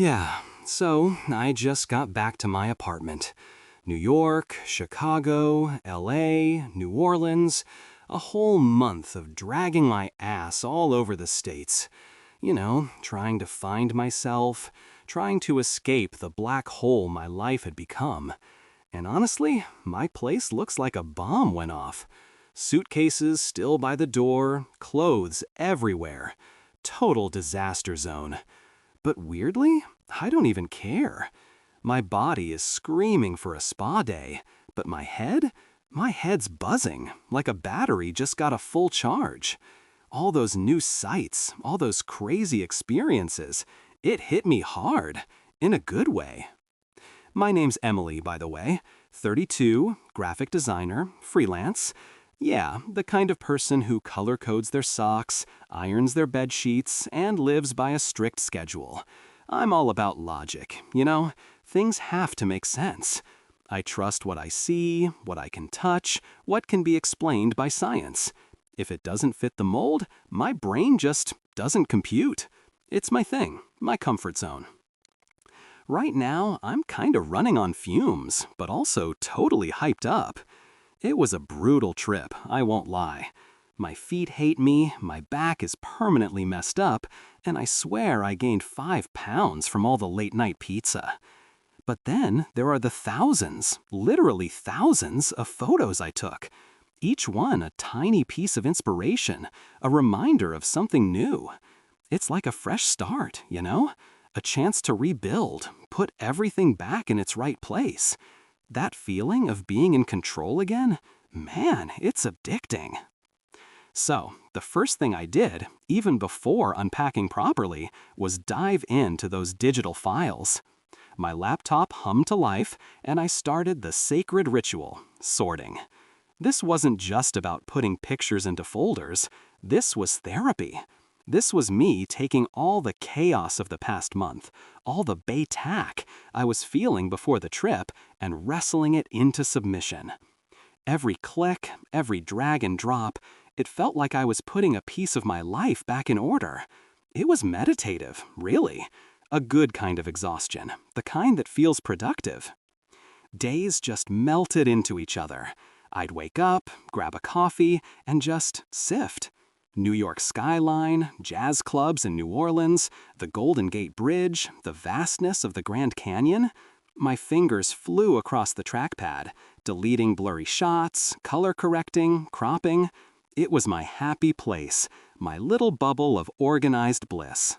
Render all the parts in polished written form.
Yeah, so I just got back to my apartment. New York, Chicago, LA, New Orleans, a whole month of dragging my ass all over the States. You know, trying to find myself, trying to escape the black hole my life had become. And honestly, my place looks like a bomb went off. Suitcases still by the door, clothes everywhere. Total disaster zone. But weirdly, I don't even care. My body is screaming for a spa day, but my head's buzzing, like a battery just got a full charge. All those new sights, all those crazy experiences, it hit me hard, in a good way. My name's Emily, by the way, 32, graphic designer, freelance. Yeah, the kind of person who color codes their socks, irons their bed sheets, and lives by a strict schedule. I'm all about logic, you know? Things have to make sense. I trust what I see, what I can touch, what can be explained by science. If it doesn't fit the mold, my brain just doesn't compute. It's my thing, my comfort zone. Right now, I'm kind of running on fumes, but also totally hyped up. It was a brutal trip, I won't lie. My feet hate me, my back is permanently messed up, and I swear I gained 5 pounds from all the late-night pizza. But then there are the thousands, literally thousands, of photos I took. Each one a tiny piece of inspiration, a reminder of something new. It's like a fresh start, you know? A chance to rebuild, put everything back in its right place. That feeling of being in control again, man, it's addicting. So, the first thing I did, even before unpacking properly, was dive into those digital files. My laptop hummed to life, and I started the sacred ritual, sorting. This wasn't just about putting pictures into folders. This was therapy. This was me taking all the chaos of the past month, all the bay-tack I was feeling before the trip, and wrestling it into submission. Every click, every drag and drop, it felt like I was putting a piece of my life back in order. It was meditative, really. A good kind of exhaustion, the kind that feels productive. Days just melted into each other. I'd wake up, grab a coffee, and just sift. New York skyline, jazz clubs in New Orleans, the Golden Gate Bridge, the vastness of the Grand Canyon. My fingers flew across the trackpad, deleting blurry shots, color correcting, cropping. It was my happy place, my little bubble of organized bliss.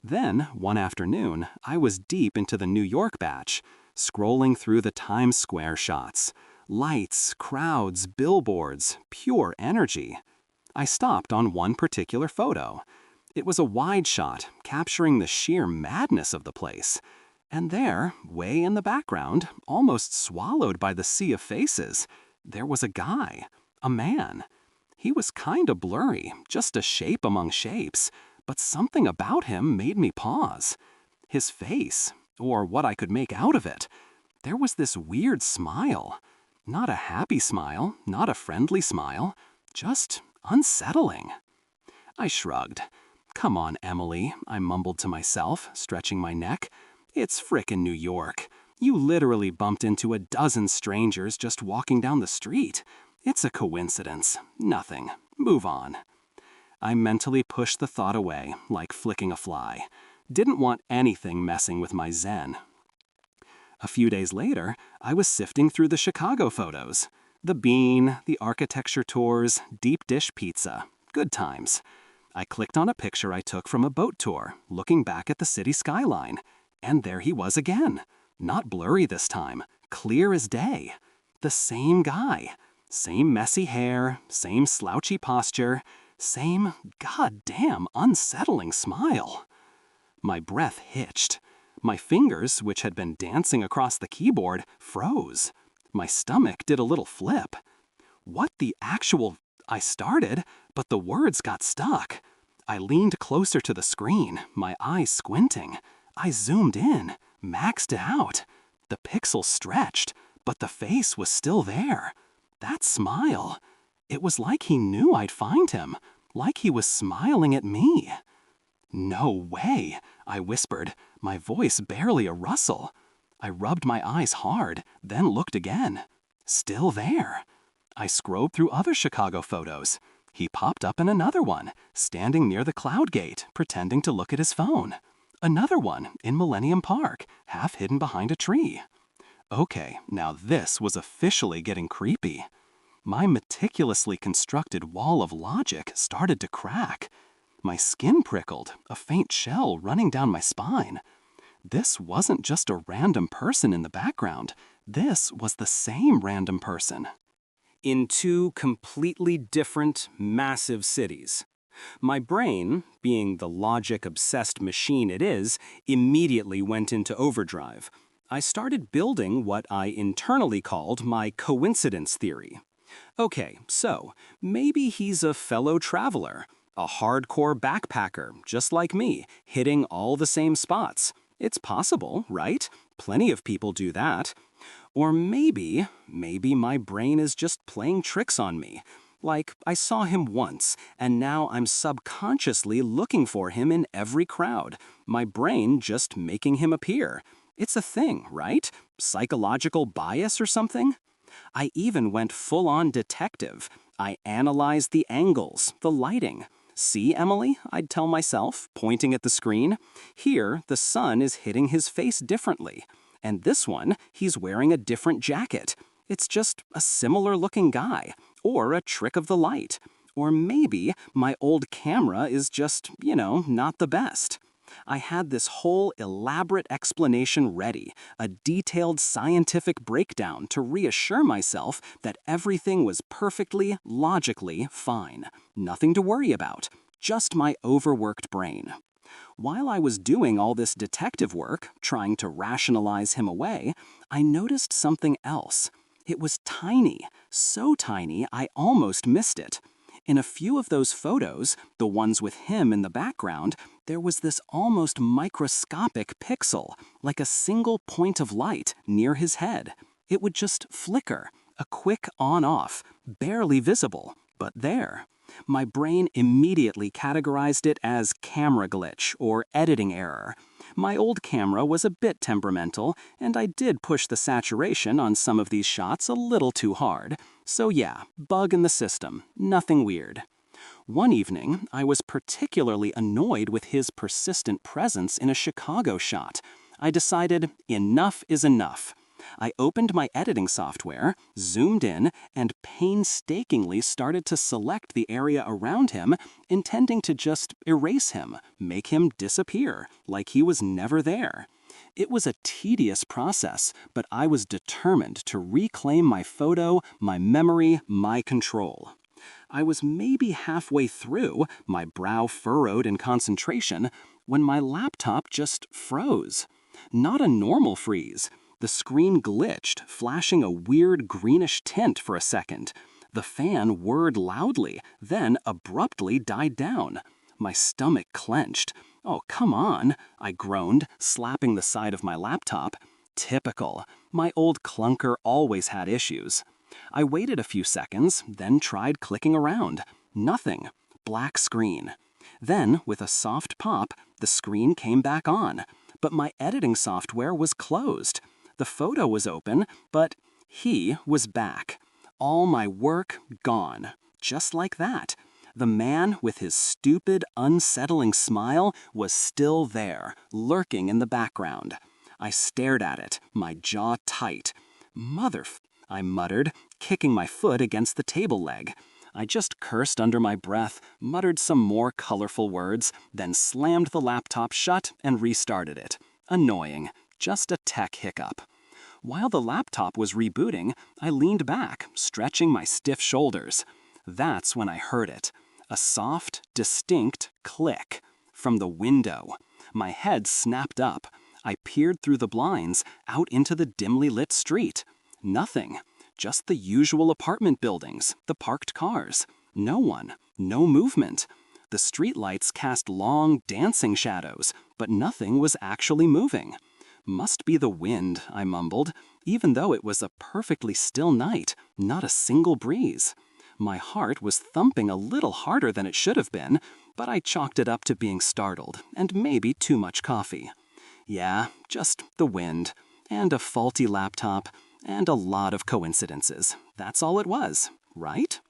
Then, one afternoon, I was deep into the New York batch, scrolling through the Times Square shots. Lights, crowds, billboards, pure energy. I stopped on one particular photo. It was a wide shot, capturing the sheer madness of the place. And there, way in the background, almost swallowed by the sea of faces, there was a guy, a man. He was kinda blurry, just a shape among shapes, but something about him made me pause. His face, or what I could make out of it, there was this weird smile. Not a happy smile, not a friendly smile, just unsettling. I shrugged. "Come on, Emily," I mumbled to myself, stretching my neck. "It's frickin' New York. You literally bumped into a dozen strangers just walking down the street. It's a coincidence. Nothing. Move on." I mentally pushed the thought away, like flicking a fly. Didn't want anything messing with my zen. A few days later, I was sifting through the Chicago photos. The Bean, the architecture tours, deep dish pizza. Good times. I clicked on a picture I took from a boat tour, looking back at the city skyline. And there he was again. Not blurry this time, clear as day. The same guy. Same messy hair, same slouchy posture, same goddamn unsettling smile. My breath hitched. My fingers, which had been dancing across the keyboard, froze. My stomach did a little flip. What the actual... I started, but the words got stuck. I leaned closer to the screen, my eyes squinting. I zoomed in, maxed it out. The pixels stretched, but the face was still there. That smile. It was like he knew I'd find him, like he was smiling at me. "No way," I whispered, My voice barely a rustle. I rubbed my eyes hard, then looked again. Still there. I scrolled through other Chicago photos. He popped up in another one, standing near the Cloud Gate, pretending to look at his phone. Another one in Millennium Park, half hidden behind a tree. Okay, now this was officially getting creepy. My meticulously constructed wall of logic started to crack. My skin prickled, a faint chill running down my spine. This wasn't just a random person in the background. This was the same random person. In two completely different, massive cities. My brain, being the logic-obsessed machine it is, immediately went into overdrive. I started building what I internally called my coincidence theory. Okay, so maybe he's a fellow traveler, a hardcore backpacker, just like me, hitting all the same spots. It's possible, right? Plenty of people do that. Or maybe my brain is just playing tricks on me. Like, I saw him once, and now I'm subconsciously looking for him in every crowd. My brain just making him appear. It's a thing, right? Psychological bias or something? I even went full-on detective. I analyzed the angles, the lighting. See, Emily, I'd tell myself, pointing at the screen. Here, the sun is hitting his face differently. And this one, he's wearing a different jacket. It's just a similar-looking guy, or a trick of the light. Or maybe my old camera is just, not the best. I had this whole elaborate explanation ready, a detailed scientific breakdown to reassure myself that everything was perfectly, logically fine. Nothing to worry about, just my overworked brain. While I was doing all this detective work, trying to rationalize him away, I noticed something else. It was tiny, so tiny I almost missed it. In a few of those photos, the ones with him in the background, there was this almost microscopic pixel, like a single point of light near his head. It would just flicker, a quick on-off, barely visible, but there. My brain immediately categorized it as camera glitch or editing error. My old camera was a bit temperamental, and I did push the saturation on some of these shots a little too hard. So yeah, bug in the system, nothing weird. One evening, I was particularly annoyed with his persistent presence in a Chicago shot. I decided enough is enough. I opened my editing software, zoomed in, and painstakingly started to select the area around him, intending to just erase him, make him disappear, like he was never there. It was a tedious process, but I was determined to reclaim my photo, my memory, my control. I was maybe halfway through, my brow furrowed in concentration, when my laptop just froze. Not a normal freeze. The screen glitched, flashing a weird greenish tint for a second. The fan whirred loudly, then abruptly died down. My stomach clenched. "Oh, come on," I groaned, slapping the side of my laptop. Typical. My old clunker always had issues. I waited a few seconds, then tried clicking around. Nothing. Black screen. Then, with a soft pop, the screen came back on. But my editing software was closed. The photo was open, but he was back. All my work gone. Just like that. The man with his stupid, unsettling smile was still there, lurking in the background. I stared at it, my jaw tight. I muttered, kicking my foot against the table leg. I just cursed under my breath, muttered some more colorful words, then slammed the laptop shut and restarted it. Annoying. Just a tech hiccup. While the laptop was rebooting, I leaned back, stretching my stiff shoulders. That's when I heard it. A soft, distinct click. From the window. My head snapped up. I peered through the blinds, out into the dimly lit street. Nothing. Just the usual apartment buildings, the parked cars. No one. No movement. The streetlights cast long, dancing shadows, but nothing was actually moving. "Must be the wind," I mumbled, even though it was a perfectly still night, not a single breeze. My heart was thumping a little harder than it should have been, but I chalked it up to being startled and maybe too much coffee. Yeah, just the wind, and a faulty laptop, and a lot of coincidences. That's all it was, right?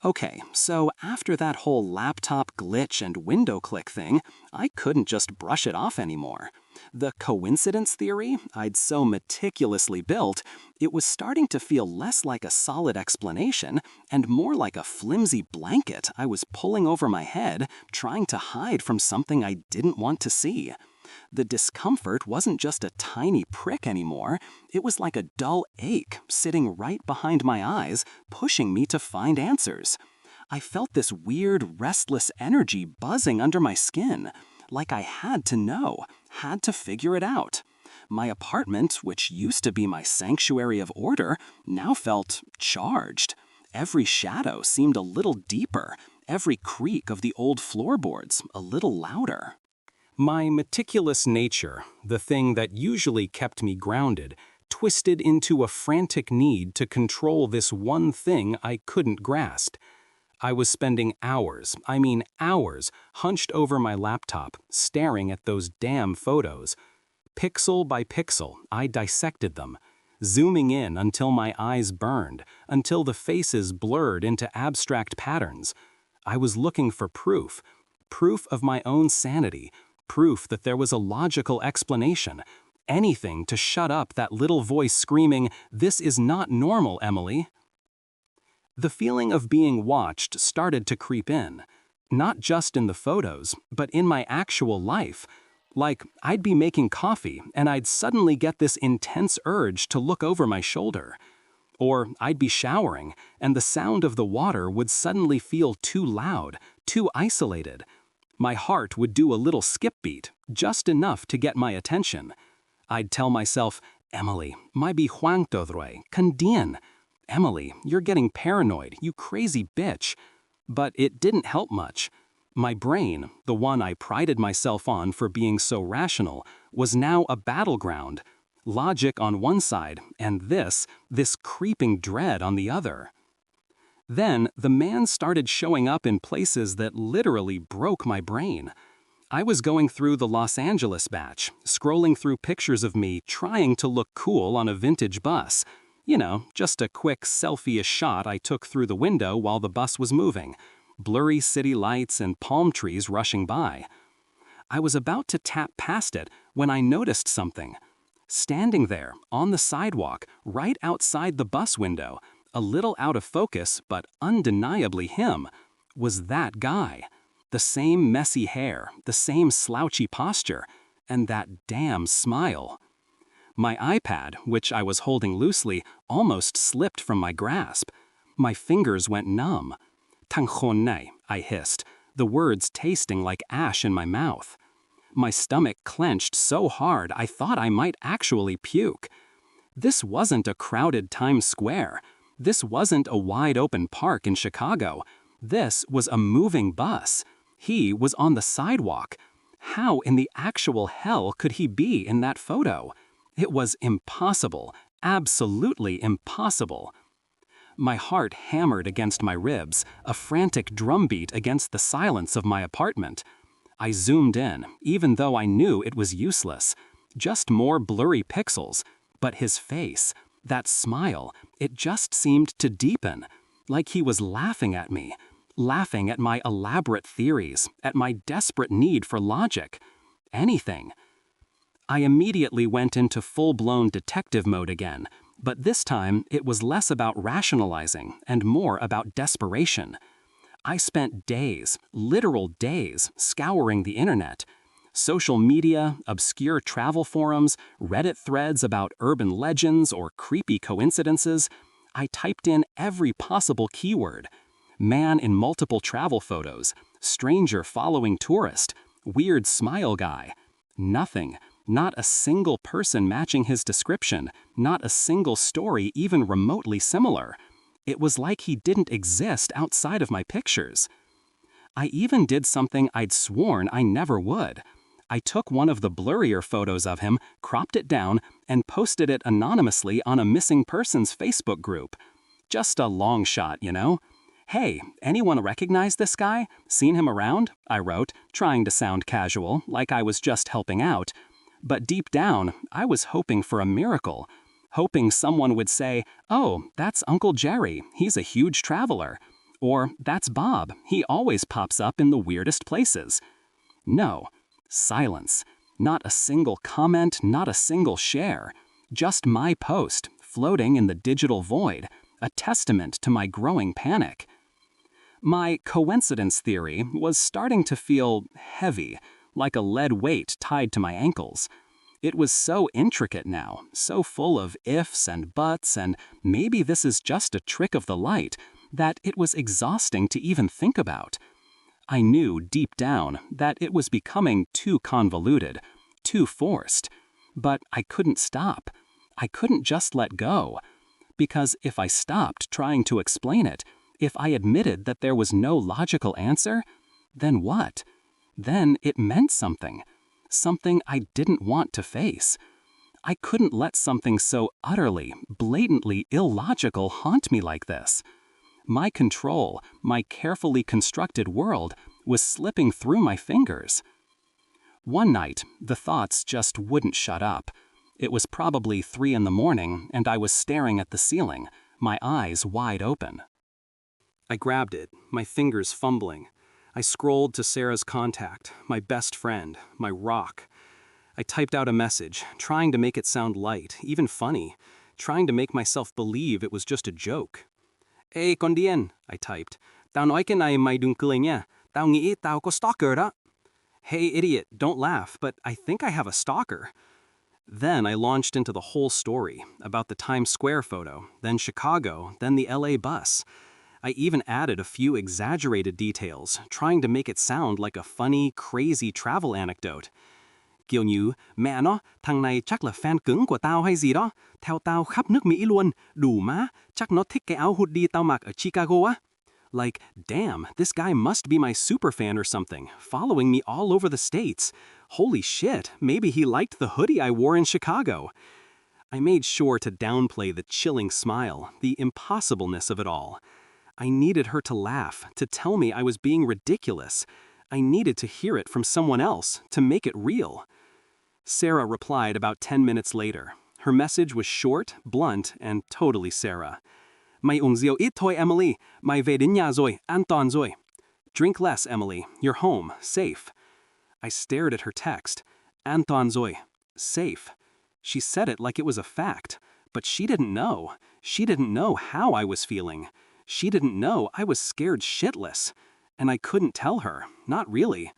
Okay, so after that whole laptop glitch and window click thing, I couldn't just brush it off anymore. The coincidence theory I'd so meticulously built, it was starting to feel less like a solid explanation and more like a flimsy blanket I was pulling over my head, trying to hide from something I didn't want to see. The discomfort wasn't just a tiny prick anymore, it was like a dull ache sitting right behind my eyes, pushing me to find answers. I felt this weird, restless energy buzzing under my skin, like I had to know, had to figure it out. My apartment, which used to be my sanctuary of order, now felt charged. Every shadow seemed a little deeper, every creak of the old floorboards a little louder. My meticulous nature, the thing that usually kept me grounded, twisted into a frantic need to control this one thing I couldn't grasp. I was spending hours, hunched over my laptop, staring at those damn photos. Pixel by pixel, I dissected them, zooming in until my eyes burned, until the faces blurred into abstract patterns. I was looking for proof of my own sanity, proof that there was a logical explanation, anything to shut up that little voice screaming, "This is not normal, Emily." The feeling of being watched started to creep in, not just in the photos, but in my actual life. Like, I'd be making coffee and I'd suddenly get this intense urge to look over my shoulder. Or I'd be showering and the sound of the water would suddenly feel too loud, too isolated. My heart would do a little skip beat, just enough to get my attention. I'd tell myself, "Emily, mai bi huang todroi, kandien. Emily, you're getting paranoid, you crazy bitch." But it didn't help much. My brain, the one I prided myself on for being so rational, was now a battleground. Logic on one side, and this creeping dread on the other. Then, the man started showing up in places that literally broke my brain. I was going through the Los Angeles batch, scrolling through pictures of me trying to look cool on a vintage bus. You know, just a quick selfie-ish shot I took through the window while the bus was moving. Blurry city lights and palm trees rushing by. I was about to tap past it when I noticed something. Standing there, on the sidewalk, right outside the bus window, a little out of focus, but undeniably him, was that guy. The same messy hair, the same slouchy posture, and that damn smile. My iPad, which I was holding loosely, almost slipped from my grasp. My fingers went numb. "Tanghonei," I hissed, the words tasting like ash in my mouth. My stomach clenched so hard I thought I might actually puke. This wasn't a crowded Times Square. This wasn't a wide-open park in Chicago. This was a moving bus. He was on the sidewalk. How in the actual hell could he be in that photo? It was impossible, absolutely impossible. My heart hammered against my ribs, a frantic drumbeat against the silence of my apartment. I zoomed in, even though I knew it was useless. Just more blurry pixels. But his face, that smile, it just seemed to deepen, like he was laughing at me, laughing at my elaborate theories, at my desperate need for logic. Anything. I immediately went into full-blown detective mode again, but this time it was less about rationalizing and more about desperation. I spent days, literal days, scouring the internet. Social media, obscure travel forums, Reddit threads about urban legends or creepy coincidences. I typed in every possible keyword. Man in multiple travel photos, stranger following tourist, weird smile guy. Nothing. Not a single person matching his description, not a single story even remotely similar. It was like he didn't exist outside of my pictures. I even did something I'd sworn I never would. I took one of the blurrier photos of him, cropped it down, and posted it anonymously on a missing persons Facebook group. Just a long shot, you know? "Hey, anyone recognize this guy? Seen him around?" I wrote, trying to sound casual, like I was just helping out. But deep down, I was hoping for a miracle. Hoping someone would say, "Oh, that's Uncle Jerry, he's a huge traveler." Or, "That's Bob, he always pops up in the weirdest places." No. Silence. Not a single comment, not a single share. Just my post, floating in the digital void, a testament to my growing panic. My coincidence theory was starting to feel heavy, like a lead weight tied to my ankles. It was so intricate now, so full of ifs and buts and maybe this is just a trick of the light, that it was exhausting to even think about. I knew deep down that it was becoming too convoluted, too forced. But I couldn't stop. I couldn't just let go. Because if I stopped trying to explain it, if I admitted that there was no logical answer, then what? Then it meant something. Something I didn't want to face. I couldn't let something so utterly, blatantly illogical haunt me like this. My control, my carefully constructed world, was slipping through my fingers. One night, the thoughts just wouldn't shut up. It was probably 3 in the morning, and I was staring at the ceiling, my eyes wide open. I grabbed it, my fingers fumbling. I scrolled to Sarah's contact, my best friend, my rock. I typed out a message, trying to make it sound light, even funny, trying to make myself believe it was just a joke. "Hey, con dien," I typed. "Tao nói cái này mày đừng cười nha. Tao nghĩ tao có stalker đó." Hey, idiot, don't laugh, but I think I have a stalker. Then I launched into the whole story, about the Times Square photo, then Chicago, then the LA bus. I even added a few exaggerated details, trying to make it sound like a funny, crazy travel anecdote. Kiểu như, "Mẹ nó, thằng này chắc là fan cứng của tao hay gì đó, theo tao khắp nước Mỹ luôn, đủ má, chắc nó thích cái áo hoodie tao mặc ở Chicago á." Like, damn, this guy must be my superfan or something, following me all over the States. Holy shit, maybe he liked the hoodie I wore in Chicago. I made sure to downplay the chilling smile, the impossibleness of it all. I needed her to laugh, to tell me I was being ridiculous. I needed to hear it from someone else, to make it real. Sarah replied about 10 minutes later. Her message was short, blunt, and totally Sarah. "Mày uống rượu ít thôi, Emily. Mày về đến nhà rồi, an toàn rồi." "Drink less, Emily. You're home, safe." I stared at her text. "An toàn rồi, safe." She said it like it was a fact, but she didn't know. She didn't know how I was feeling. She didn't know I was scared shitless. And I couldn't tell her, not really.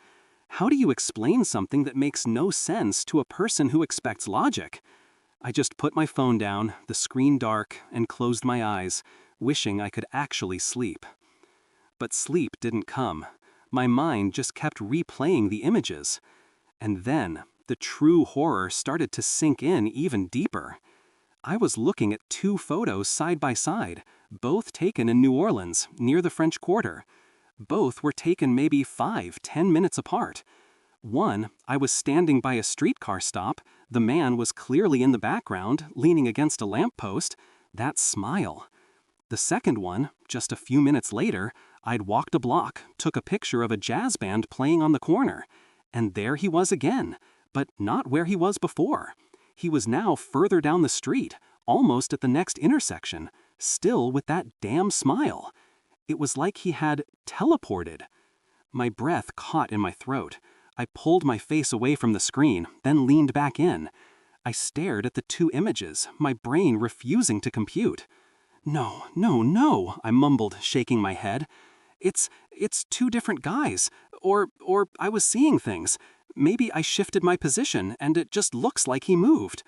How do you explain something that makes no sense to a person who expects logic? I just put my phone down, the screen dark, and closed my eyes, wishing I could actually sleep. But sleep didn't come. My mind just kept replaying the images. And then, the true horror started to sink in even deeper. I was looking at 2 photos side by side, both taken in New Orleans, near the French Quarter. Both were taken maybe 5-10 minutes apart. One, I was standing by a streetcar stop. The man was clearly in the background, leaning against a lamppost. That smile. The second one, just a few minutes later, I'd walked a block, took a picture of a jazz band playing on the corner. And there he was again, but not where he was before. He was now further down the street, almost at the next intersection, still with that damn smile. It was like he had teleported. My breath caught in my throat. I pulled my face away from the screen, then leaned back in. I stared at the 2 images, my brain refusing to compute. "No, no, no," I mumbled, shaking my head. It's 2 different guys. Or I was seeing things. Maybe I shifted my position, and it just looks like he moved."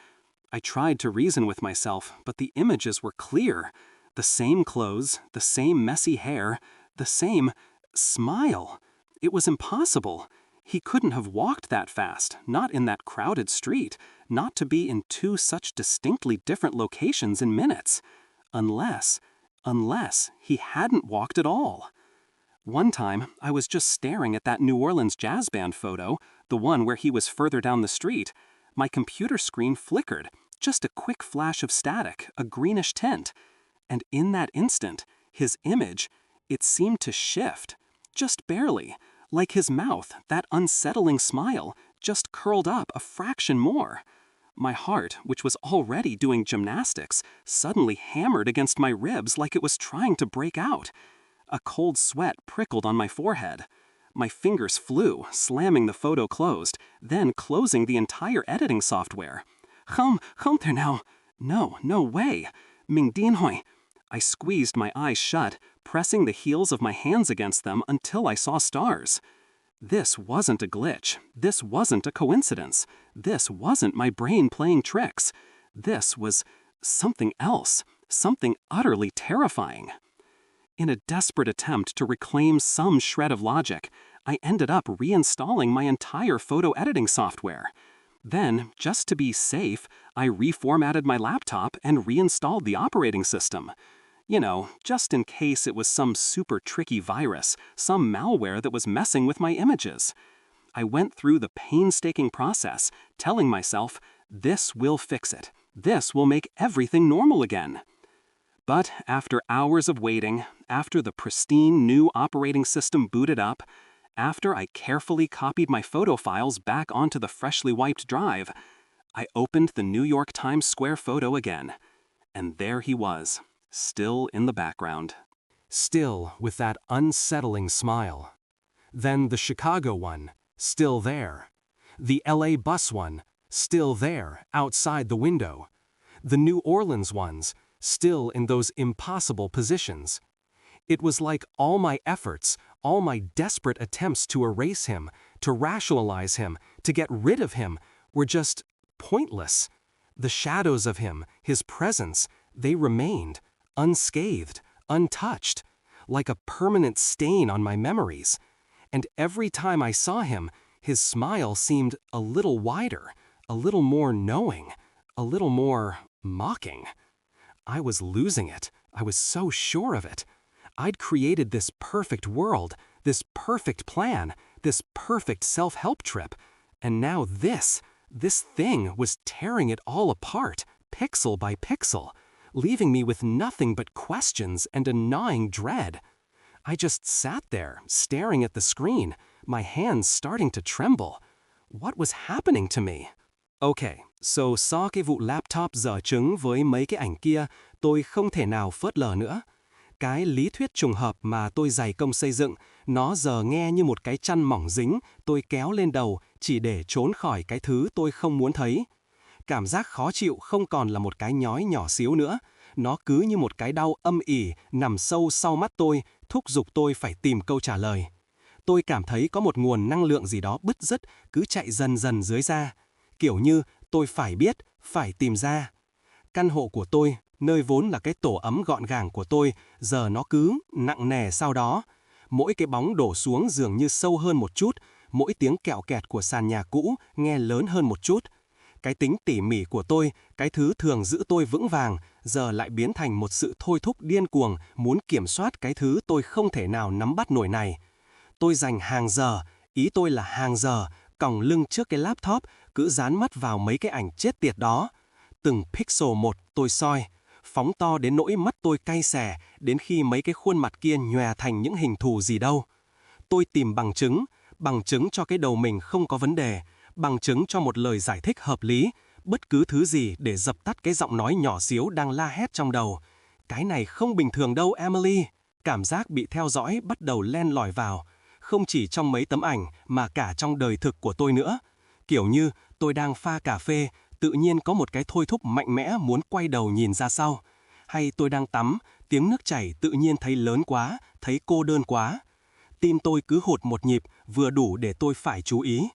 I tried to reason with myself, but the images were clear. The same clothes, the same messy hair, the same smile. It was impossible. He couldn't have walked that fast, not in that crowded street, not to be in 2 such distinctly different locations in minutes. Unless he hadn't walked at all. One time, I was just staring at that New Orleans jazz band photo, the one where he was further down the street. My computer screen flickered, just a quick flash of static, a greenish tint. And in that instant, his image, it seemed to shift, just barely, like his mouth, that unsettling smile, just curled up a fraction more. My heart, which was already doing gymnastics, suddenly hammered against my ribs like it was trying to break out. A cold sweat prickled on my forehead. My fingers flew, slamming the photo closed, then closing the entire editing software. Không thể nào. No way. Mình điên rồi. I squeezed my eyes shut, pressing the heels of my hands against them until I saw stars. This wasn't a glitch. This wasn't a coincidence. This wasn't my brain playing tricks. This was something else, something utterly terrifying. In a desperate attempt to reclaim some shred of logic, I ended up reinstalling my entire photo editing software. Then, just to be safe, I reformatted my laptop and reinstalled the operating system. You know, just in case it was some super tricky virus, some malware that was messing with my images. I went through the painstaking process, telling myself, this will fix it. This will make everything normal again. But after hours of waiting, after the pristine new operating system booted up, after I carefully copied my photo files back onto the freshly wiped drive, I opened the New York Times Square photo again. And there he was, still in the background. Still with that unsettling smile. Then the Chicago one, still there. The LA bus one, still there, outside the window. The New Orleans ones, still in those impossible positions. It was like all my efforts, all my desperate attempts to erase him, to rationalize him, to get rid of him, were just pointless. The shadows of him, his presence, they remained, unscathed, untouched, like a permanent stain on my memories. And every time I saw him, his smile seemed a little wider, a little more knowing, a little more mocking. I was losing it. I was so sure of it. I'd created this perfect world, this perfect plan, this perfect self-help trip, and now this thing was tearing it all apart, pixel by pixel, leaving me with nothing but questions and a gnawing dread. I just sat there, staring at the screen, my hands starting to tremble. What was happening to me? Okay, so sau cái vụ laptop dở trứng với mấy cái ảnh kia, tôi không thể nào phớt lờ nữa. Cái lý thuyết trùng hợp mà tôi dày công xây dựng, nó giờ nghe như một cái chăn mỏng dính, tôi kéo lên đầu chỉ để trốn khỏi cái thứ tôi không muốn thấy. Cảm giác khó chịu không còn là một cái nhói nhỏ xíu nữa, nó cứ như một cái đau âm ỉ nằm sâu sau mắt tôi, thúc giục tôi phải tìm câu trả lời. Tôi cảm thấy có một nguồn năng lượng gì đó bứt rứt cứ chạy dần dần dưới da. Kiểu như tôi phải biết, phải tìm ra. Căn hộ của tôi, nơi vốn là cái tổ ấm gọn gàng của tôi, giờ nó cứ nặng nề sau đó. Mỗi cái bóng đổ xuống dường như sâu hơn một chút, mỗi tiếng kẹo kẹt của sàn nhà cũ nghe lớn hơn một chút. Cái tính tỉ mỉ của tôi, cái thứ thường giữ tôi vững vàng, giờ lại biến thành một sự thôi thúc điên cuồng muốn kiểm soát cái thứ tôi không thể nào nắm bắt nổi này. Tôi dành hàng giờ, ý tôi là hàng giờ, còng lưng trước cái laptop, cứ dán mắt vào mấy cái ảnh chết tiệt đó. Từng pixel một tôi soi, phóng to đến nỗi mắt tôi cay xè, đến khi mấy cái khuôn mặt kia nhòe thành những hình thù gì đâu. Tôi tìm bằng chứng cho cái đầu mình không có vấn đề, bằng chứng cho một lời giải thích hợp lý, bất cứ thứ gì để dập tắt cái giọng nói nhỏ xíu đang la hét trong đầu. Cái này không bình thường đâu Emily. Cảm giác bị theo dõi bắt đầu len lỏi vào, không chỉ trong mấy tấm ảnh mà cả trong đời thực của tôi nữa. Kiểu như tôi đang pha cà phê, tự nhiên có một cái thôi thúc mạnh mẽ muốn quay đầu nhìn ra sau. Hay tôi đang tắm, tiếng nước chảy tự nhiên thấy lớn quá, thấy cô đơn quá. Tim tôi cứ hụt một nhịp, vừa đủ để tôi phải chú ý.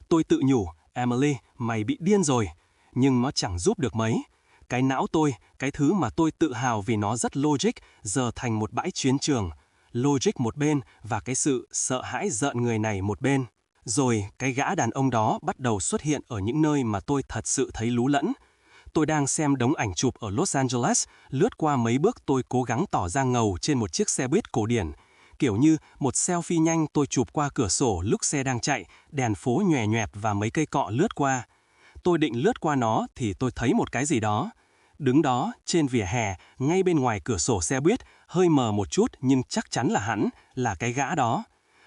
Tôi tự nhủ, Emily, mày bị điên rồi. Nhưng nó chẳng giúp được mấy. Cái não tôi, cái thứ mà tôi tự hào vì nó rất logic, giờ thành một bãi chiến trường. Logic một bên và cái sự sợ hãi rợn người này một bên. Rồi cái gã đàn ông đó bắt đầu xuất hiện ở những nơi mà tôi thật sự thấy lú lẫn. Tôi đang xem đống ảnh chụp ở Los Angeles, lướt qua mấy bước tôi cố gắng tỏ ra ngầu trên một chiếc xe buýt cổ điển. Kiểu như một selfie nhanh tôi chụp qua cửa sổ lúc xe đang chạy, đèn phố nhòe nhoẹt và mấy cây cọ lướt qua. Tôi định lướt qua nó thì tôi thấy một cái gì đó. Đứng đó, trên vỉa hè, ngay bên ngoài cửa sổ xe buýt, hơi mờ một chút nhưng chắc chắn là hắn, là cái gã đó.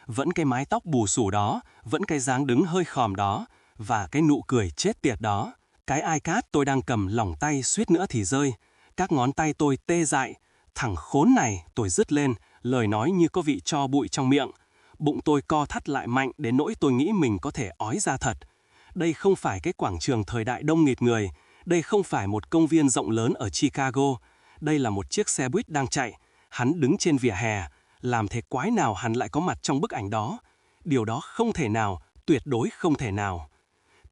Vẫn cái mái tóc bù xù đó, vẫn cái dáng đứng hơi khòm đó, Và cái nụ cười chết tiệt đó, cái iPad tôi đang cầm lỏng tay suýt nữa thì rơi. Các ngón tay tôi tê dại. Thằng khốn này, tôi rứt lên, lời nói như có vị tro bụi trong miệng. Bụng tôi co thắt lại mạnh đến nỗi tôi nghĩ mình có thể ói ra thật. Đây không phải cái quảng trường thời đại đông nghịt người. Đây không phải một công viên rộng lớn ở Chicago. Đây là một chiếc xe buýt đang chạy. Hắn đứng trên vỉa hè. Làm thế quái nào hắn lại có mặt trong bức ảnh đó? Điều đó không thể nào, tuyệt đối không thể nào.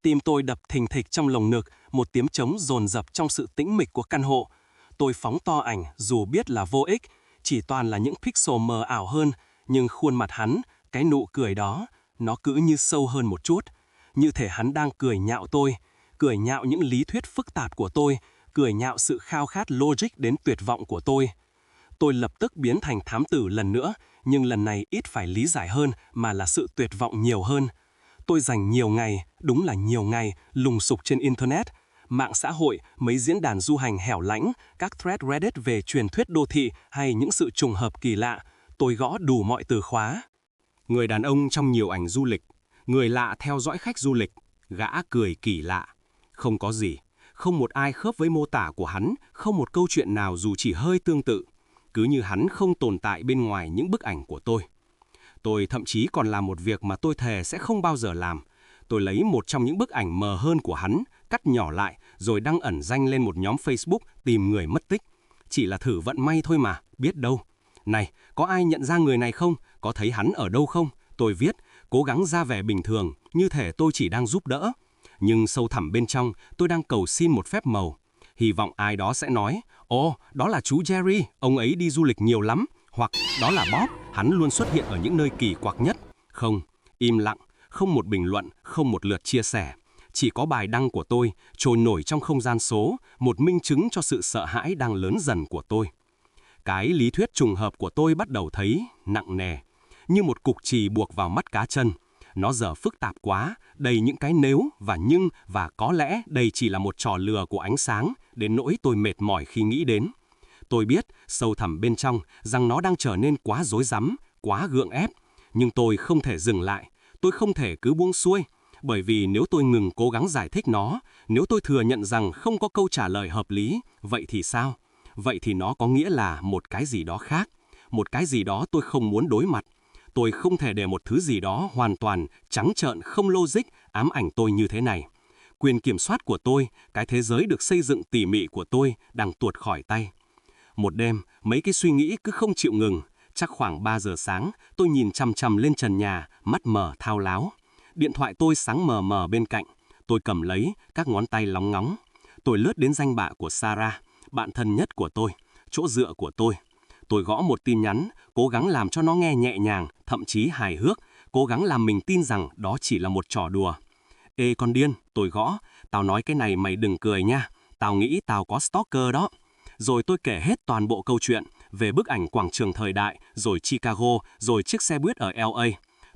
Tim tôi đập thình thịch trong lồng ngực, một tiếng trống dồn dập trong sự tĩnh mịch của căn hộ. Tôi phóng to ảnh dù biết là vô ích, chỉ toàn là những pixel mờ ảo hơn, nhưng khuôn mặt hắn, cái nụ cười đó, nó cứ như sâu hơn một chút. Như thể hắn đang cười nhạo tôi, cười nhạo những lý thuyết phức tạp của tôi, cười nhạo sự khao khát logic đến tuyệt vọng của tôi. Tôi lập tức biến thành thám tử lần nữa, nhưng lần này ít phải lý giải hơn mà là sự tuyệt vọng nhiều hơn. Tôi dành nhiều ngày, đúng là nhiều ngày, lùng sục trên Internet, mạng xã hội, mấy diễn đàn du hành hẻo lánh, các thread Reddit về truyền thuyết đô thị hay những sự trùng hợp kỳ lạ. Tôi gõ đủ mọi từ khóa. Người đàn ông trong nhiều ảnh du lịch, người lạ theo dõi khách du lịch, gã cười kỳ lạ. Không có gì, không một ai khớp với mô tả của hắn, không một câu chuyện nào dù chỉ hơi tương tự. Cứ như hắn không tồn tại bên ngoài những bức ảnh của tôi. Tôi thậm chí còn làm một việc mà tôi thề sẽ không bao giờ làm. Tôi lấy một trong những bức ảnh mờ hơn của hắn, cắt nhỏ lại, rồi đăng ẩn danh lên một nhóm Facebook tìm người mất tích. Chỉ là thử vận may thôi mà, biết đâu. Này, có ai nhận ra người này không? Có thấy hắn ở đâu không? Tôi viết, cố gắng ra vẻ bình thường, như thể tôi chỉ đang giúp đỡ. Nhưng sâu thẳm bên trong, tôi đang cầu xin một phép màu. Hy vọng ai đó sẽ nói, ồ, đó là chú Jerry, ông ấy đi du lịch nhiều lắm. Hoặc, đó là Bob, hắn luôn xuất hiện ở những nơi kỳ quặc nhất. Không, im lặng, không một bình luận, không một lượt chia sẻ. Chỉ có bài đăng của tôi, trôi nổi trong không gian số, một minh chứng cho sự sợ hãi đang lớn dần của tôi. Cái lý thuyết trùng hợp của tôi bắt đầu thấy nặng nề, như một cục chì buộc vào mắt cá chân. Nó giờ phức tạp quá, đầy những cái nếu và nhưng và có lẽ đây chỉ là một trò lừa của ánh sáng, đến nỗi tôi mệt mỏi khi nghĩ đến. Tôi biết, sâu thẳm bên trong, rằng nó đang trở nên quá rối rắm, quá gượng ép. Nhưng tôi không thể dừng lại, tôi không thể cứ buông xuôi. Bởi vì nếu tôi ngừng cố gắng giải thích nó, nếu tôi thừa nhận rằng không có câu trả lời hợp lý, vậy thì sao? Vậy thì nó có nghĩa là một cái gì đó khác, một cái gì đó tôi không muốn đối mặt. Tôi không thể để một thứ gì đó hoàn toàn, trắng trợn, không logic, ám ảnh tôi như thế này. Quyền kiểm soát của tôi, cái thế giới được xây dựng tỉ mỉ của tôi, đang tuột khỏi tay. Một đêm, mấy cái suy nghĩ cứ không chịu ngừng. Chắc khoảng 3 giờ sáng, tôi nhìn chằm chằm lên trần nhà, mắt mở thao láo. Điện thoại tôi sáng mờ mờ bên cạnh. Tôi cầm lấy, các ngón tay lóng ngóng. Tôi lướt đến danh bạ của Sarah, bạn thân nhất của tôi, chỗ dựa của tôi. Tôi gõ một tin nhắn, cố gắng làm cho nó nghe nhẹ nhàng, thậm chí hài hước, cố gắng làm mình tin rằng đó chỉ là một trò đùa. Ê con điên, tôi gõ, tao nói cái này mày đừng cười nha, tao nghĩ tao có stalker đó. Rồi tôi kể hết toàn bộ câu chuyện về bức ảnh quảng trường thời đại, rồi Chicago, rồi chiếc xe buýt ở LA.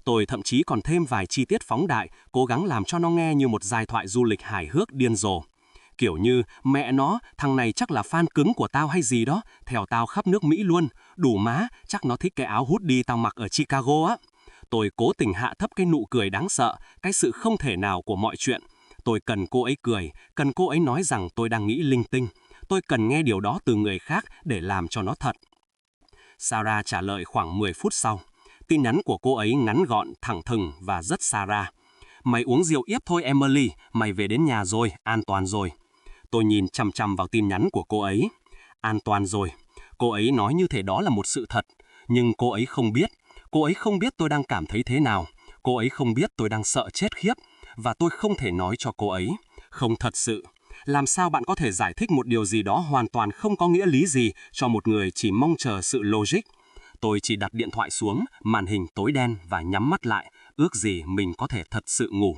Tôi thậm chí còn thêm vài chi tiết phóng đại, cố gắng làm cho nó nghe như một giai thoại du lịch hài hước điên rồ. Kiểu như, mẹ nó, thằng này chắc là fan cứng của tao hay gì đó, theo tao khắp nước Mỹ luôn, đủ má, chắc nó thích cái áo hoodie tao mặc ở Chicago á. Tôi cố tình hạ thấp cái nụ cười đáng sợ, cái sự không thể nào của mọi chuyện. Tôi cần cô ấy cười, cần cô ấy nói rằng tôi đang nghĩ linh tinh. Tôi cần nghe điều đó từ người khác để làm cho nó thật. Sarah trả lời khoảng 10 phút sau. Tin nhắn của cô ấy ngắn gọn, thẳng thừng và rất Sarah. Mày uống rượu yếp thôi Emily, mày về đến nhà rồi, an toàn rồi. Tôi nhìn chằm chằm vào tin nhắn của cô ấy. An toàn rồi. Cô ấy nói như thể đó là một sự thật. Nhưng cô ấy không biết. Cô ấy không biết tôi đang cảm thấy thế nào. Cô ấy không biết tôi đang sợ chết khiếp. Và tôi không thể nói cho cô ấy. Không thật sự. Làm sao bạn có thể giải thích một điều gì đó hoàn toàn không có nghĩa lý gì cho một người chỉ mong chờ sự logic? Tôi chỉ đặt điện thoại xuống, màn hình tối đen và nhắm mắt lại, ước gì mình có thể thật sự ngủ.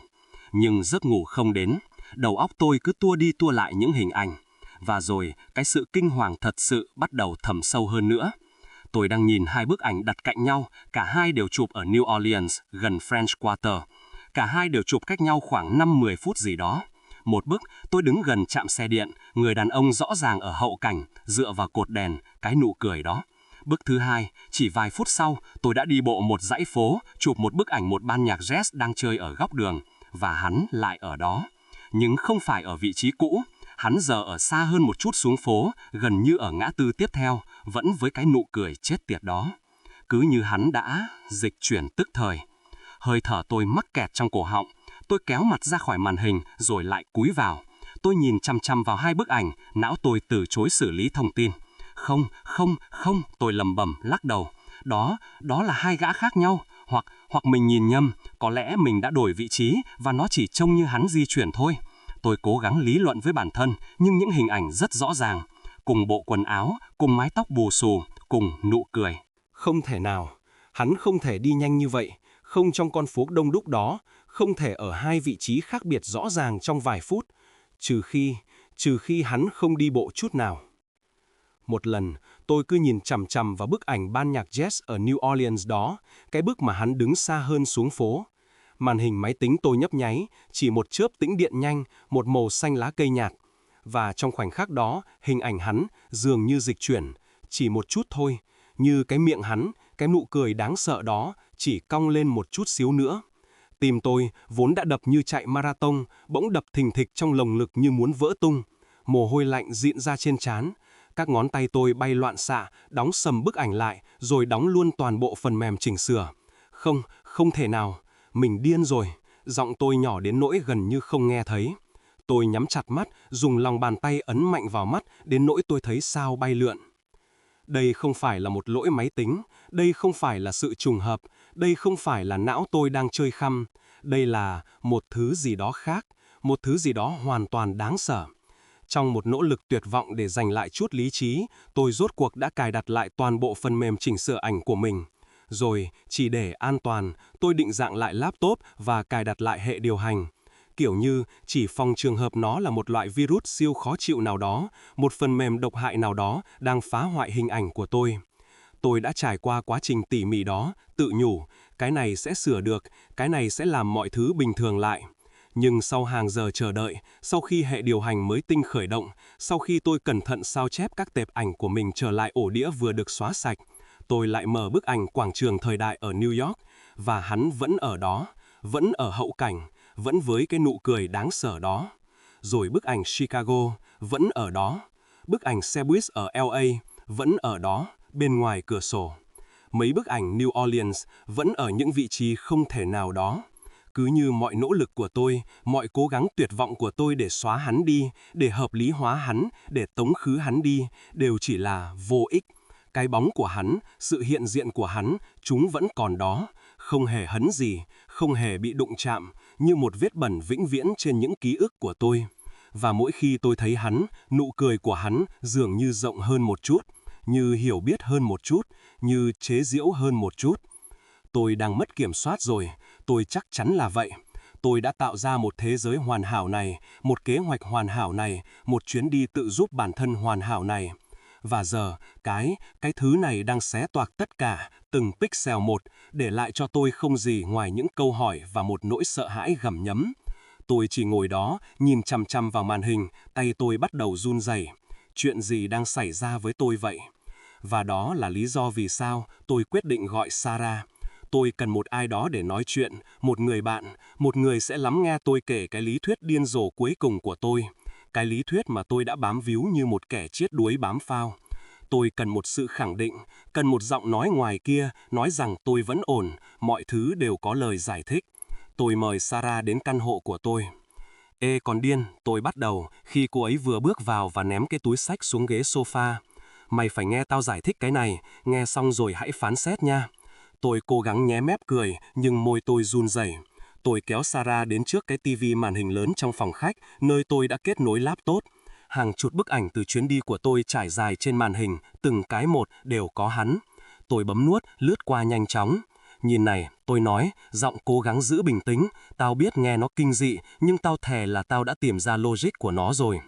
Nhưng giấc ngủ không đến, đầu óc tôi cứ tua đi tua lại những hình ảnh. Và rồi, cái sự kinh hoàng thật sự bắt đầu thầm sâu hơn nữa. Tôi đang nhìn hai bức ảnh đặt cạnh nhau, cả hai đều chụp ở New Orleans, gần French Quarter. Cả hai đều chụp cách nhau khoảng 5-10 phút gì đó. Một bức, tôi đứng gần trạm xe điện, người đàn ông rõ ràng ở hậu cảnh, dựa vào cột đèn, cái nụ cười đó. Bức thứ hai, chỉ vài phút sau, tôi đã đi bộ một dãy phố, chụp một bức ảnh một ban nhạc jazz đang chơi ở góc đường. và hắn lại ở đó. Nhưng không phải ở vị trí cũ, hắn giờ ở xa hơn một chút xuống phố, gần như ở ngã tư tiếp theo, vẫn với cái nụ cười chết tiệt đó. Cứ như hắn đã dịch chuyển tức thời. Hơi thở tôi mắc kẹt trong cổ họng, tôi kéo mặt ra khỏi màn hình rồi lại cúi vào. Tôi nhìn chằm chằm vào hai bức ảnh, não tôi từ chối xử lý thông tin. Không, tôi lầm bầm lắc đầu. Đó là hai gã khác nhau, hoặc mình nhìn nhầm, có lẽ mình đã đổi vị trí và nó chỉ trông như hắn di chuyển thôi. Tôi cố gắng lý luận với bản thân, nhưng những hình ảnh rất rõ ràng. Cùng bộ quần áo, cùng mái tóc bù xù, cùng nụ cười. Không thể nào, hắn không thể đi nhanh như vậy, không trong con phố đông đúc đó, không thể ở hai vị trí khác biệt rõ ràng trong vài phút, trừ khi hắn không đi bộ chút nào. Một lần, tôi cứ nhìn chằm chằm vào bức ảnh ban nhạc jazz ở New Orleans đó, cái bức mà hắn đứng xa hơn xuống phố. Màn hình máy tính tôi nhấp nháy, chỉ một chớp tĩnh điện nhanh, một màu xanh lá cây nhạt. Và trong khoảnh khắc đó, hình ảnh hắn dường như dịch chuyển, chỉ một chút thôi, như cái miệng hắn, cái nụ cười đáng sợ đó, chỉ cong lên một chút xíu nữa. Tim tôi, vốn đã đập như chạy marathon, bỗng đập thình thịch trong lồng ngực như muốn vỡ tung. Mồ hôi lạnh dịn ra trên trán. Các ngón tay tôi bay loạn xạ, đóng sầm bức ảnh lại, rồi đóng luôn toàn bộ phần mềm chỉnh sửa. Không thể nào. Mình điên rồi. Giọng tôi nhỏ đến nỗi gần như không nghe thấy. Tôi nhắm chặt mắt, dùng lòng bàn tay ấn mạnh vào mắt, đến nỗi tôi thấy sao bay lượn. Đây không phải là một lỗi máy tính, đây không phải là sự trùng hợp, đây không phải là não tôi đang chơi khăm. Đây là một thứ gì đó khác, một thứ gì đó hoàn toàn đáng sợ. Trong một nỗ lực tuyệt vọng để giành lại chút lý trí, tôi rốt cuộc đã cài đặt lại toàn bộ phần mềm chỉnh sửa ảnh của mình. Rồi, chỉ để an toàn, tôi định dạng lại laptop và cài đặt lại hệ điều hành. Kiểu như chỉ phòng trường hợp nó là một loại virus siêu khó chịu nào đó, một phần mềm độc hại nào đó đang phá hoại hình ảnh của tôi. Tôi đã trải qua quá trình tỉ mỉ đó, tự nhủ, cái này sẽ sửa được, cái này sẽ làm mọi thứ bình thường lại. Nhưng sau hàng giờ chờ đợi, sau khi hệ điều hành mới tinh khởi động, sau khi tôi cẩn thận sao chép các tệp ảnh của mình trở lại ổ đĩa vừa được xóa sạch, tôi lại mở bức ảnh quảng trường thời đại ở New York, và hắn vẫn ở đó, vẫn ở hậu cảnh, vẫn với cái nụ cười đáng sợ đó. Rồi bức ảnh Chicago vẫn ở đó, bức ảnh xe buýt ở LA vẫn ở đó, bên ngoài cửa sổ. Mấy bức ảnh New Orleans vẫn ở những vị trí không thể nào đó. Cứ như mọi nỗ lực của tôi, mọi cố gắng tuyệt vọng của tôi để xóa hắn đi, để hợp lý hóa hắn, để tống khứ hắn đi, đều chỉ là vô ích. Cái bóng của hắn, sự hiện diện của hắn, chúng vẫn còn đó, không hề hấn gì, không hề bị đụng chạm, như một vết bẩn vĩnh viễn trên những ký ức của tôi. Và mỗi khi tôi thấy hắn, nụ cười của hắn dường như rộng hơn một chút, như hiểu biết hơn một chút, như chế giễu hơn một chút. Tôi đang mất kiểm soát rồi, tôi chắc chắn là vậy. Tôi đã tạo ra một thế giới hoàn hảo này, một kế hoạch hoàn hảo này, một chuyến đi tự giúp bản thân hoàn hảo này. Và giờ, cái thứ này đang xé toạc tất cả, từng pixel một, để lại cho tôi không gì ngoài những câu hỏi và một nỗi sợ hãi gặm nhấm. Tôi chỉ ngồi đó, nhìn chằm chằm vào màn hình, tay tôi bắt đầu run rẩy. Chuyện gì đang xảy ra với tôi vậy? Và đó là lý do vì sao tôi quyết định gọi Sarah. Tôi cần một ai đó để nói chuyện, một người bạn, một người sẽ lắng nghe tôi kể cái lý thuyết điên rồ cuối cùng của tôi. Cái lý thuyết mà tôi đã bám víu như một kẻ chết đuối bám phao. Tôi cần một sự khẳng định, cần một giọng nói ngoài kia, nói rằng tôi vẫn ổn, mọi thứ đều có lời giải thích. Tôi mời Sarah đến căn hộ của tôi. Ê còn điên, tôi bắt đầu, khi cô ấy vừa bước vào và ném cái túi xách xuống ghế sofa. Mày phải nghe tao giải thích cái này, nghe xong rồi hãy phán xét nha. Tôi cố gắng nhé mép cười, nhưng môi tôi run rẩy. Tôi kéo Sarah đến trước cái tivi màn hình lớn trong phòng khách, nơi tôi đã kết nối laptop. Hàng chục bức ảnh từ chuyến đi của tôi trải dài trên màn hình, từng cái một đều có hắn. Tôi bấm nuốt, lướt qua nhanh chóng. Nhìn này, tôi nói, giọng cố gắng giữ bình tĩnh. Tao biết nghe nó kinh dị, nhưng tao thề là tao đã tìm ra logic của nó rồi.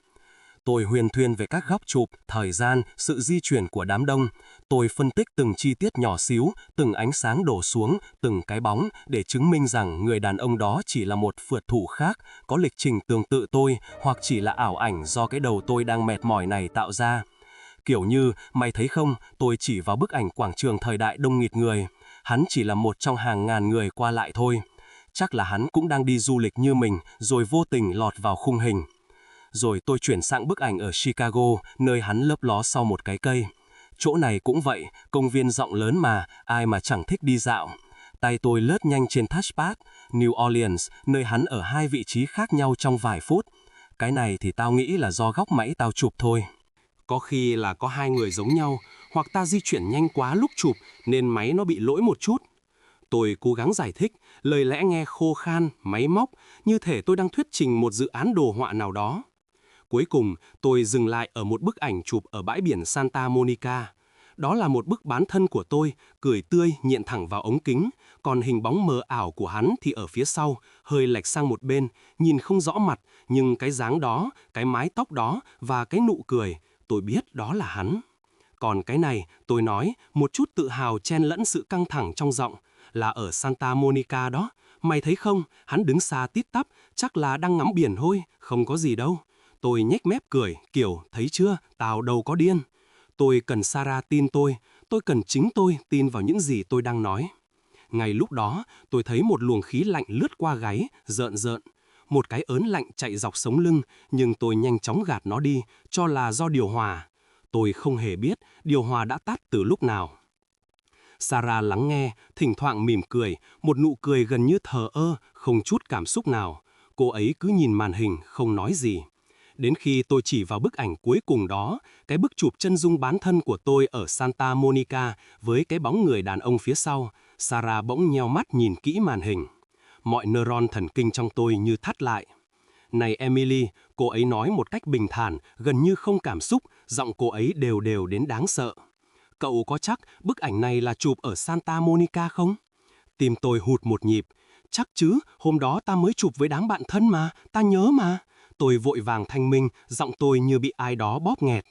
Tôi huyền thuyên về các góc chụp, thời gian, sự di chuyển của đám đông. Tôi phân tích từng chi tiết nhỏ xíu, từng ánh sáng đổ xuống, từng cái bóng để chứng minh rằng người đàn ông đó chỉ là một phượt thủ khác, có lịch trình tương tự tôi hoặc chỉ là ảo ảnh do cái đầu tôi đang mệt mỏi này tạo ra. Kiểu như, mày thấy không, tôi chỉ vào bức ảnh quảng trường thời đại đông nghịt người. Hắn chỉ là một trong hàng ngàn người qua lại thôi. Chắc là hắn cũng đang đi du lịch như mình, rồi vô tình lọt vào khung hình. Rồi tôi chuyển sang bức ảnh ở Chicago, nơi hắn lấp ló sau một cái cây. Chỗ này cũng vậy, công viên rộng lớn mà, ai mà chẳng thích đi dạo. Tay tôi lướt nhanh trên touchpad, New Orleans, nơi hắn ở hai vị trí khác nhau trong vài phút. Cái này thì tao nghĩ là do góc máy tao chụp thôi. Có khi là có hai người giống nhau, hoặc ta di chuyển nhanh quá lúc chụp nên máy nó bị lỗi một chút. Tôi cố gắng giải thích, lời lẽ nghe khô khan, máy móc, như thể tôi đang thuyết trình một dự án đồ họa nào đó. Cuối cùng, tôi dừng lại ở một bức ảnh chụp ở bãi biển Santa Monica. Đó là một bức bán thân của tôi, cười tươi nhện thẳng vào ống kính, còn hình bóng mờ ảo của hắn thì ở phía sau, hơi lệch sang một bên, nhìn không rõ mặt, nhưng cái dáng đó, cái mái tóc đó và cái nụ cười, tôi biết đó là hắn. Còn cái này, tôi nói, một chút tự hào chen lẫn sự căng thẳng trong giọng, là ở Santa Monica đó. Mày thấy không, hắn đứng xa tít tắp, chắc là đang ngắm biển thôi, không có gì đâu. Tôi nhếch mép cười, kiểu, thấy chưa, tao đâu có điên. Tôi cần Sarah tin tôi cần chính tôi tin vào những gì tôi đang nói. Ngay lúc đó, tôi thấy một luồng khí lạnh lướt qua gáy, rợn rợn. Một cái ớn lạnh chạy dọc sống lưng, nhưng tôi nhanh chóng gạt nó đi, cho là do điều hòa. Tôi không hề biết điều hòa đã tắt từ lúc nào. Sarah lắng nghe, thỉnh thoảng mỉm cười, một nụ cười gần như thờ ơ, không chút cảm xúc nào. Cô ấy cứ nhìn màn hình, không nói gì. Đến khi tôi chỉ vào bức ảnh cuối cùng đó, cái bức chụp chân dung bán thân của tôi ở Santa Monica với cái bóng người đàn ông phía sau, Sarah bỗng nheo mắt nhìn kỹ màn hình. Mọi neuron thần kinh trong tôi như thắt lại. Này Emily, cô ấy nói một cách bình thản, gần như không cảm xúc, giọng cô ấy đều đều đến đáng sợ. Cậu có chắc bức ảnh này là chụp ở Santa Monica không? Tim tôi hụt một nhịp. Chắc chứ, hôm đó ta mới chụp với đám bạn thân mà, ta nhớ mà. Tôi vội vàng thanh minh, giọng tôi như bị ai đó bóp nghẹt.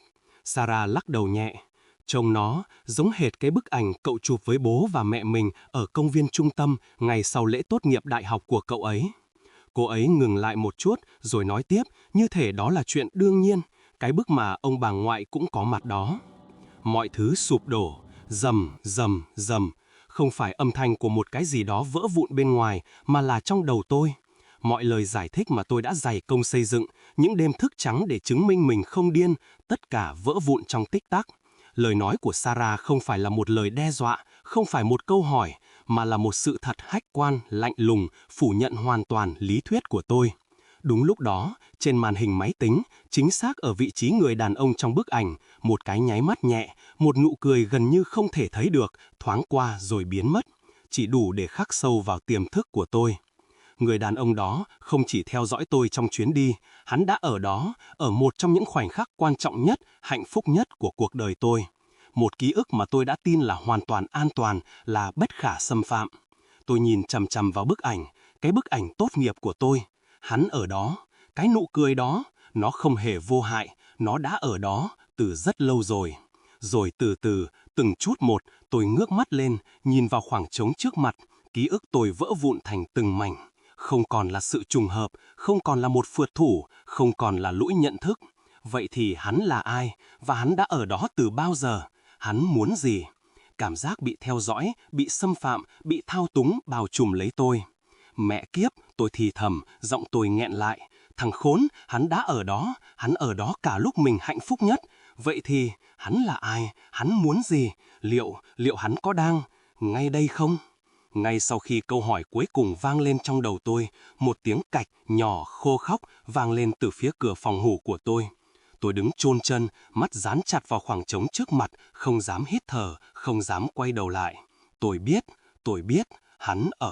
Sarah lắc đầu nhẹ. Trông nó giống hệt cái bức ảnh cậu chụp với bố và mẹ mình ở công viên trung tâm ngày sau lễ tốt nghiệp đại học của cậu ấy. Cô ấy ngừng lại một chút rồi nói tiếp, như thể đó là chuyện đương nhiên, cái bức mà ông bà ngoại cũng có mặt đó. Mọi thứ sụp đổ, rầm, rầm, rầm. Không phải âm thanh của một cái gì đó vỡ vụn bên ngoài, mà là trong đầu tôi. Mọi lời giải thích mà tôi đã dày công xây dựng, những đêm thức trắng để chứng minh mình không điên, tất cả vỡ vụn trong tích tắc. Lời nói của Sarah không phải là một lời đe dọa, không phải một câu hỏi, mà là một sự thật khách quan, lạnh lùng, phủ nhận hoàn toàn lý thuyết của tôi. Đúng lúc đó, trên màn hình máy tính, chính xác ở vị trí người đàn ông trong bức ảnh, một cái nháy mắt nhẹ, một nụ cười gần như không thể thấy được, thoáng qua rồi biến mất, chỉ đủ để khắc sâu vào tiềm thức của tôi. Người đàn ông đó không chỉ theo dõi tôi trong chuyến đi, hắn đã ở đó, ở một trong những khoảnh khắc quan trọng nhất, hạnh phúc nhất của cuộc đời tôi. Một ký ức mà tôi đã tin là hoàn toàn an toàn, là bất khả xâm phạm. Tôi nhìn chằm chằm vào bức ảnh, cái bức ảnh tốt nghiệp của tôi. Hắn ở đó, cái nụ cười đó, nó không hề vô hại, nó đã ở đó từ rất lâu rồi. Rồi từ từ, từng chút một, tôi ngước mắt lên, nhìn vào khoảng trống trước mặt, ký ức tôi vỡ vụn thành từng mảnh. Không còn là sự trùng hợp, không còn là một phượt thủ, không còn là lỗi nhận thức. Vậy thì hắn là ai? Và hắn đã ở đó từ bao giờ? Hắn muốn gì? Cảm giác bị theo dõi, bị xâm phạm, bị thao túng bao trùm lấy tôi. Mẹ kiếp, tôi thì thầm, giọng tôi nghẹn lại. Thằng khốn, hắn đã ở đó, hắn ở đó cả lúc mình hạnh phúc nhất. Vậy thì, hắn là ai? Hắn muốn gì? Liệu hắn có đang ngay đây không? Ngay sau khi câu hỏi cuối cùng vang lên trong đầu tôi, một tiếng cạch nhỏ khô khóc vang lên từ phía cửa phòng ngủ của tôi. Tôi đứng chôn chân, mắt dán chặt vào khoảng trống trước mặt, không dám hít thở, không dám quay đầu lại. Tôi biết, hắn ở